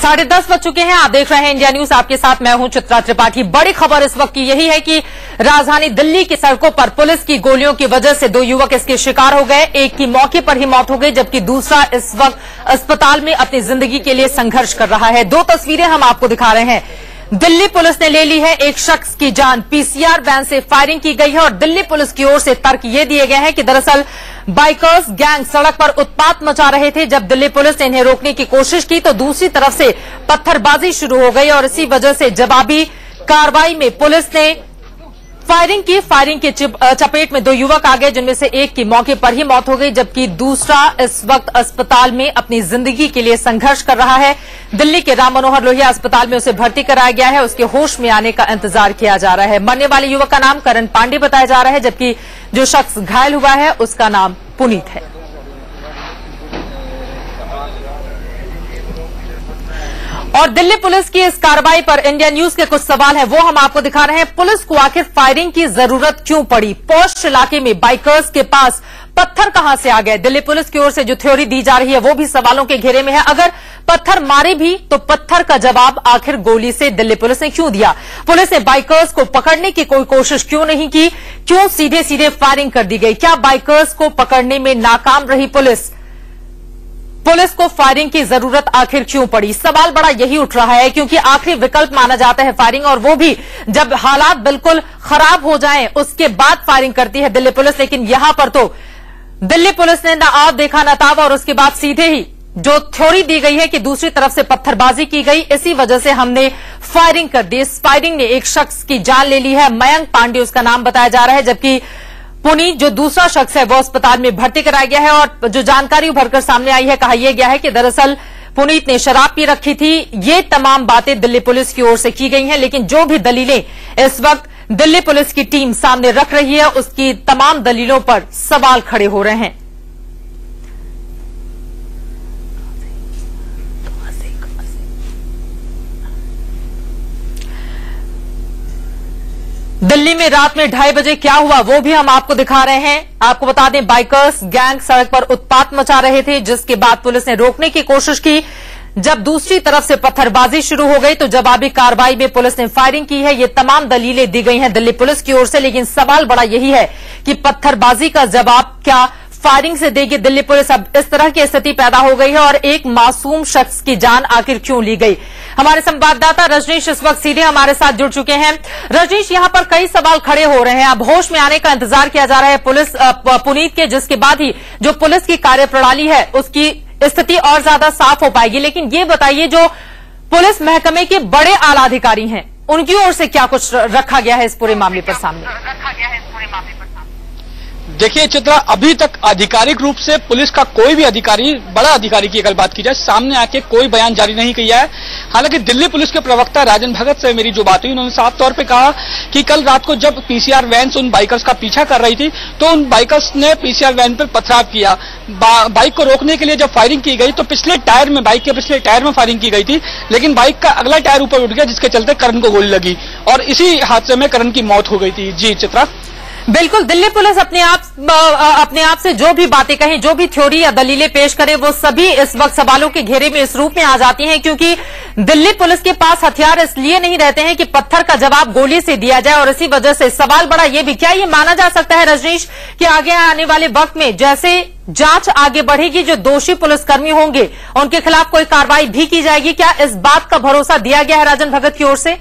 10:30 बज चुके हैं। आप देख रहे हैं इंडिया न्यूज, आपके साथ मैं हूं चित्रा त्रिपाठी। बड़ी खबर इस वक्त की यही है कि राजधानी दिल्ली की सड़कों पर पुलिस की गोलियों की वजह से 2 युवक इसके शिकार हो गए। एक की मौके पर ही मौत हो गई, जबकि दूसरा इस वक्त अस्पताल में अपनी जिंदगी के लिए संघर्ष कर रहा है। 2 तस्वीरें हम आपको दिखा रहे हैं। दिल्ली पुलिस ने ले ली है एक शख्स की जान। पीसीआर वैन से फायरिंग की गई है और दिल्ली पुलिस की ओर से तर्क ये दिए गए हैं कि दरअसल बाइकर्स गैंग सड़क पर उत्पात मचा रहे थे। जब दिल्ली पुलिस ने इन्हें रोकने की कोशिश की तो दूसरी तरफ से पत्थरबाजी शुरू हो गई और इसी वजह से जवाबी कार्रवाई में पुलिस ने फायरिंग की। फायरिंग की चपेट में 2 युवक आ गए, जिनमें से एक की मौके पर ही मौत हो गई, जबकि दूसरा इस वक्त अस्पताल में अपनी जिंदगी के लिए संघर्ष कर रहा है। दिल्ली के राम मनोहर लोहिया अस्पताल में उसे भर्ती कराया गया है। उसके होश में आने का इंतजार किया जा रहा है। मरने वाले युवक का नाम करण पांडे बताया जा रहा है, जबकि जो शख्स घायल हुआ है उसका नाम पुनीत है। और दिल्ली पुलिस की इस कार्रवाई पर इंडिया न्यूज के कुछ सवाल हैं, वो हम आपको दिखा रहे हैं। पुलिस को आखिर फायरिंग की जरूरत क्यों पड़ी? पॉश इलाके में बाइकर्स के पास पत्थर कहां से आ गए? दिल्ली पुलिस की ओर से जो थ्योरी दी जा रही है वो भी सवालों के घेरे में है। अगर पत्थर मारे भी तो पत्थर का जवाब आखिर गोली से दिल्ली पुलिस ने क्यों दिया? पुलिस ने बाइकर्स को पकड़ने की कोई कोशिश क्यों नहीं की? क्यों सीधे सीधे फायरिंग कर दी गई? क्या बाइकर्स को पकड़ने में नाकाम रही पुलिस? पुलिस को फायरिंग की जरूरत आखिर क्यों पड़ी? सवाल बड़ा यही उठ रहा है, क्योंकि आखिरी विकल्प माना जाता है फायरिंग, और वो भी जब हालात बिल्कुल खराब हो जाएं उसके बाद फायरिंग करती है दिल्ली पुलिस। लेकिन यहां पर तो दिल्ली पुलिस ने ना आव देखा ना ताव, और उसके बाद सीधे ही जो थ्योरी दी गई है कि दूसरी तरफ से पत्थरबाजी की गई, इसी वजह से हमने फायरिंग कर दी। इस फायरिंग ने एक शख्स की जान ले ली है। मयंक पांडे उसका नाम बताया जा रहा है, जबकि पुनीत जो दूसरा शख्स है वो अस्पताल में भर्ती कराया गया है। और जो जानकारी उभरकर सामने आई है, कहा यह गया है कि दरअसल पुनीत ने शराब पी रखी थी। ये तमाम बातें दिल्ली पुलिस की ओर से की गई हैं, लेकिन जो भी दलीलें इस वक्त दिल्ली पुलिस की टीम सामने रख रही है उसकी तमाम दलीलों पर सवाल खड़े हो रहे हैं। दिल्ली में रात में 2:30 बजे क्या हुआ वो भी हम आपको दिखा रहे हैं। आपको बता दें, बाइकर्स गैंग सड़क पर उत्पात मचा रहे थे, जिसके बाद पुलिस ने रोकने की कोशिश की। जब दूसरी तरफ से पत्थरबाजी शुरू हो गई तो जवाबी कार्रवाई में पुलिस ने फायरिंग की है। ये तमाम दलीलें दी गई हैं दिल्ली पुलिस की ओर से, लेकिन सवाल बड़ा यही है कि पत्थरबाजी का जवाब क्या फायरिंग से देगी दिल्ली पुलिस? अब इस तरह की स्थिति पैदा हो गई है और एक मासूम शख्स की जान आखिर क्यों ली गई? हमारे संवाददाता रजनीश इस वक्त सीधे हमारे साथ जुड़ चुके हैं। रजनीश, यहां पर कई सवाल खड़े हो रहे हैं। अब होश में आने का इंतजार किया जा रहा है पुलिस पुनीत के, जिसके बाद ही जो पुलिस की कार्यप्रणाली है उसकी स्थिति और ज्यादा साफ हो पाएगी। लेकिन ये बताइए, जो पुलिस महकमे के बड़े आला अधिकारी हैं उनकी ओर से क्या कुछ रखा गया है इस पूरे मामले पर सामने? देखिए चित्रा, अभी तक आधिकारिक रूप से पुलिस का कोई भी अधिकारी, बड़ा अधिकारी की अगर बात की जाए, सामने आके कोई बयान जारी नहीं किया है। हालांकि दिल्ली पुलिस के प्रवक्ता राजन भगत से मेरी जो बात हुई, उन्होंने साफ तौर पे कहा कि कल रात को जब पीसीआर वैन से उन बाइकर्स का पीछा कर रही थी तो उन बाइकर्स ने पीसीआर वैन पर पथराव किया। बाइक को रोकने के लिए जब फायरिंग की गई तो पिछले टायर में, बाइक के पिछले टायर में फायरिंग की गई थी, लेकिन बाइक का अगला टायर ऊपर उठ गया, जिसके चलते करण को गोली लगी और इसी हादसे में करण की मौत हो गई थी। जी चित्रा, बिल्कुल, दिल्ली पुलिस अपने आप से जो भी बातें कहें, जो भी थ्योरी या दलीलें पेश करे, वो सभी इस वक्त सवालों के घेरे में इस रूप में आ जाती हैं, क्योंकि दिल्ली पुलिस के पास हथियार इसलिए नहीं रहते हैं कि पत्थर का जवाब गोली से दिया जाए। और इसी वजह से सवाल बड़ा ये भी, क्या ये माना जा सकता है रजनीश कि आगे आने वाले वक्त में जैसे जांच आगे बढ़ेगी, जो दोषी पुलिसकर्मी होंगे उनके खिलाफ कोई कार्रवाई भी की जाएगी? क्या इस बात का भरोसा दिया गया है राजन भगत की ओर से?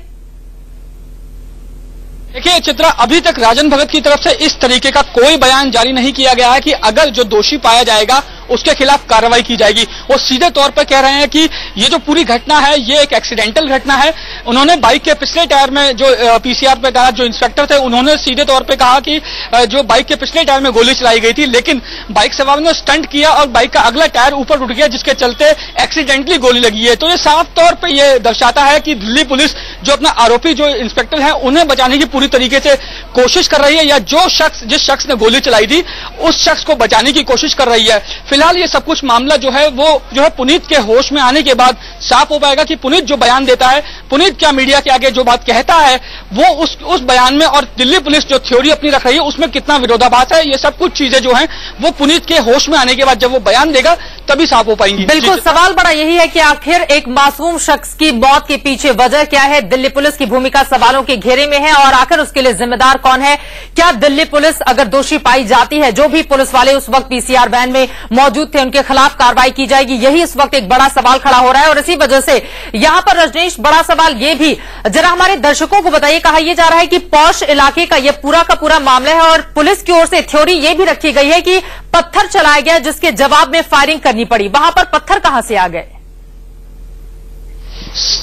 देखिए चित्रा, अभी तक राजन भगत की तरफ से इस तरीके का कोई बयान जारी नहीं किया गया है कि अगर जो दोषी पाया जाएगा उसके खिलाफ कार्रवाई की जाएगी। वो सीधे तौर पर कह रहे हैं कि ये जो पूरी घटना है ये एक एक्सीडेंटल घटना है। उन्होंने बाइक के पिछले टायर में, जो पीसीआर पे कहा, जो इंस्पेक्टर थे उन्होंने सीधे तौर पे कहा कि जो बाइक के पिछले टायर में गोली चलाई गई थी, लेकिन बाइक सवार ने स्टंट किया और बाइक का अगला टायर ऊपर उठ गया, जिसके चलते एक्सीडेंटली गोली लगी है। तो ये साफ तौर पर यह दर्शाता है कि दिल्ली पुलिस जो अपना आरोपी जो इंस्पेक्टर है उन्हें बचाने की पूरी तरीके से कोशिश कर रही है, या जिस शख्स ने गोली चलाई थी उस शख्स को बचाने की कोशिश कर रही है। फिलहाल ये सब कुछ मामला जो है वो पुनीत के होश में आने के बाद साफ हो पाएगा कि पुनीत जो बयान देता है, पुनीत क्या मीडिया के आगे जो बात कहता है वो उस बयान में और दिल्ली पुलिस जो थ्योरी अपनी रख रही है उसमें कितना विरोधाभास है। ये सब कुछ चीजें जो हैं वो पुनीत के होश में आने के बाद जब वो बयान देगा तभी साफ हो पाएंगी। बिल्कुल, सवाल बड़ा यही है कि आखिर एक मासूम शख्स की मौत के पीछे वजह क्या है। दिल्ली पुलिस की भूमिका सवालों के घेरे में है और आखिर उसके लिए जिम्मेदार कौन है। क्या दिल्ली पुलिस अगर दोषी पाई जाती है, जो भी पुलिस वाले उस वक्त पीसीआर वैन में मौजूद थे उनके खिलाफ कार्रवाई की जाएगी, यही इस वक्त एक बड़ा सवाल खड़ा हो रहा है। और इसी वजह से यहां पर रजनीश बड़ा सवाल ये भी जरा हमारे दर्शकों को बताइए, कहा यह जा रहा है कि पौष इलाके का यह पूरा का पूरा मामला है और पुलिस की ओर से थ्योरी ये भी रखी गई है कि पत्थर चलाया गया जिसके जवाब में फायरिंग करनी पड़ी। वहां पर पत्थर कहां से आ गए?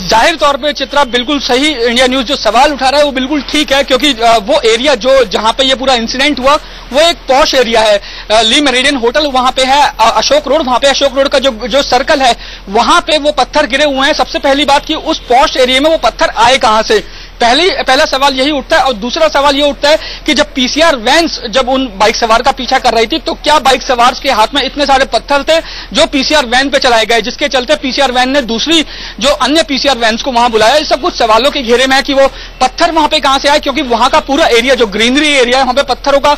जाहिर तौर पे चित्रा बिल्कुल सही इंडिया न्यूज जो सवाल उठा रहा है वो बिल्कुल ठीक है, क्योंकि वो एरिया जहां पे ये पूरा इंसिडेंट हुआ वो एक पॉश एरिया है। ली मेरिडियन होटल वहां पे है, अशोक रोड, वहां पे अशोक रोड का जो सर्कल है वहां पे वो पत्थर गिरे हुए हैं। सबसे पहली बात कि उस पॉश एरिया में वो पत्थर आए कहां से, पहला सवाल यही उठता है। और दूसरा सवाल ये उठता है कि जब पीसीआर वैन्स जब उन बाइक सवार का पीछा कर रही थी तो क्या बाइक सवार के हाथ में इतने सारे पत्थर थे जो पीसीआर वैन पे चलाए गए, जिसके चलते पीसीआर वैन ने दूसरी जो अन्य पीसीआर वैन्स को वहां बुलाया। ये सब कुछ सवालों के घेरे में है कि वो पत्थर वहां पे कहां से आए, क्योंकि वहां का पूरा एरिया जो ग्रीनरी एरिया है वहां पे पत्थरों का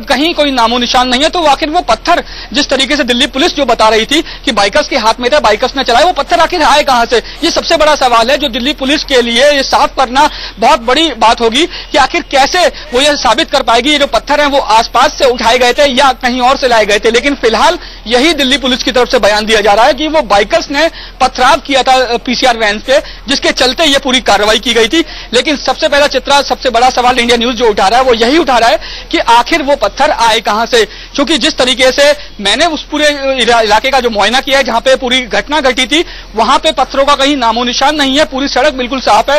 कहीं कोई नामो निशान नहीं है। तो आखिर वो पत्थर जिस तरीके से दिल्ली पुलिस जो बता रही थी कि बाइकर्स के हाथ में थे, बाइकर्स ने चलाए, वो पत्थर आखिर आए कहां से, ये सबसे बड़ा सवाल है जो दिल्ली पुलिस के लिए ये साफ करना बहुत बड़ी बात होगी कि आखिर कैसे वो ये साबित कर पाएगी ये जो पत्थर हैं वो आसपास से उठाए गए थे या कहीं और से लाए गए थे। लेकिन फिलहाल यही दिल्ली पुलिस की तरफ से बयान दिया जा रहा है कि वो बाइकर्स ने पथराव किया था पीसीआर वैन पे, जिसके चलते ये पूरी कार्रवाई की गई थी। लेकिन सबसे पहला चित्रा, सबसे बड़ा सवाल इंडिया न्यूज जो उठा रहा है वो यही उठा रहा है कि आखिर वो पत्थर आए कहां से, क्योंकि जिस तरीके से मैंने उस पूरे इलाके का जो मुआयना किया है जहां पे पूरी घटना घटी थी वहां पे पत्थरों का कहीं नामो निशान नहीं है, पूरी सड़क बिल्कुल साफ है,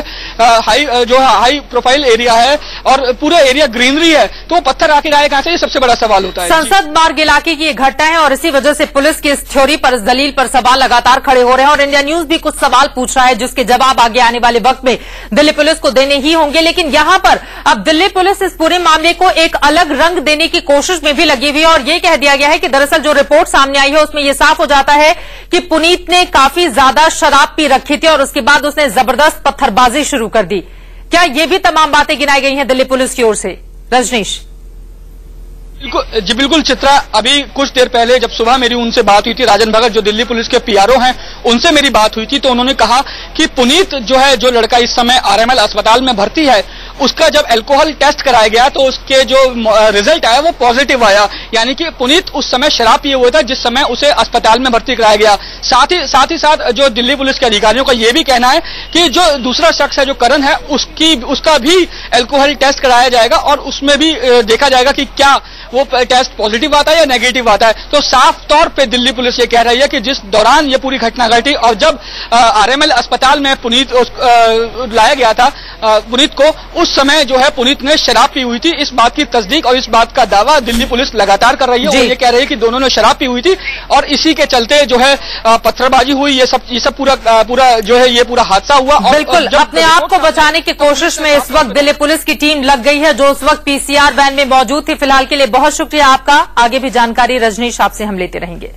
हाई प्रोफाइल एरिया है और पूरा एरिया ग्रीनरी है, तो पत्थर आखिर आए कहां से, ये सबसे बड़ा सवाल होता है। संसद मार्ग इलाके की ये घटना है और इसी वजह से पुलिस की इस थ्योरी पर, इस दलील पर सवाल लगातार खड़े हो रहे हैं और इंडिया न्यूज भी कुछ सवाल पूछ रहा है जिसके जवाब आगे आने वाले वक्त में दिल्ली पुलिस को देने ही होंगे। लेकिन यहां पर अब दिल्ली पुलिस इस पूरे मामले को एक अलग रंग देने की कोशिश में भी लगी हुई है और ये कह दिया गया है कि दरअसल जो रिपोर्ट सामने आई है उसमें यह साफ हो जाता है कि पुनीत ने काफी ज्यादा शराब पी रखी थी और उसके बाद उसने जबरदस्त पत्थरबाजी शुरू कर दी। क्या ये भी तमाम बातें गिनाई गई हैं दिल्ली पुलिस की ओर से? रजनीश जी बिल्कुल चित्रा, अभी कुछ देर पहले जब सुबह मेरी उनसे बात हुई थी, राजन भगत जो दिल्ली पुलिस के पीआरओ हैं उनसे मेरी बात हुई थी, तो उन्होंने कहा कि पुनीत जो लड़का इस समय आरएमएल अस्पताल में भर्ती है, उसका जब अल्कोहल टेस्ट कराया गया तो उसके जो रिजल्ट आया वो पॉजिटिव आया, यानी कि पुनीत उस समय शराब पिए हुआ था जिस समय उसे अस्पताल में भर्ती कराया गया। साथ ही साथ जो दिल्ली पुलिस के अधिकारियों का यह भी कहना है कि जो दूसरा शख्स है जो करण है उसका भी अल्कोहल टेस्ट कराया जाएगा और उसमें भी देखा जाएगा कि क्या वो टेस्ट पॉजिटिव आता है या नेगेटिव आता है। तो साफ तौर पे दिल्ली पुलिस ये कह रही है कि जिस दौरान ये पूरी घटना घटी और जब आरएमएल अस्पताल में पुनीत लाया गया था पुनीत को, उस समय जो है पुनीत ने शराब पी हुई थी। इस बात की तस्दीक और इस बात का दावा दिल्ली पुलिस लगातार कर रही है और ये कह रही है कि दोनों ने शराब पी हुई थी और इसी के चलते जो है पत्थरबाजी हुई, ये सब पूरा जो है ये पूरा हादसा हुआ। बिल्कुल, अपने आप को बचाने की कोशिश में इस वक्त दिल्ली पुलिस की टीम लग गई है जो उस वक्त पीसीआर वैन में मौजूद थी। फिलहाल के लिए बहुत शुक्रिया आपका, आगे भी जानकारी रजनीश आपसे हम लेते रहेंगे।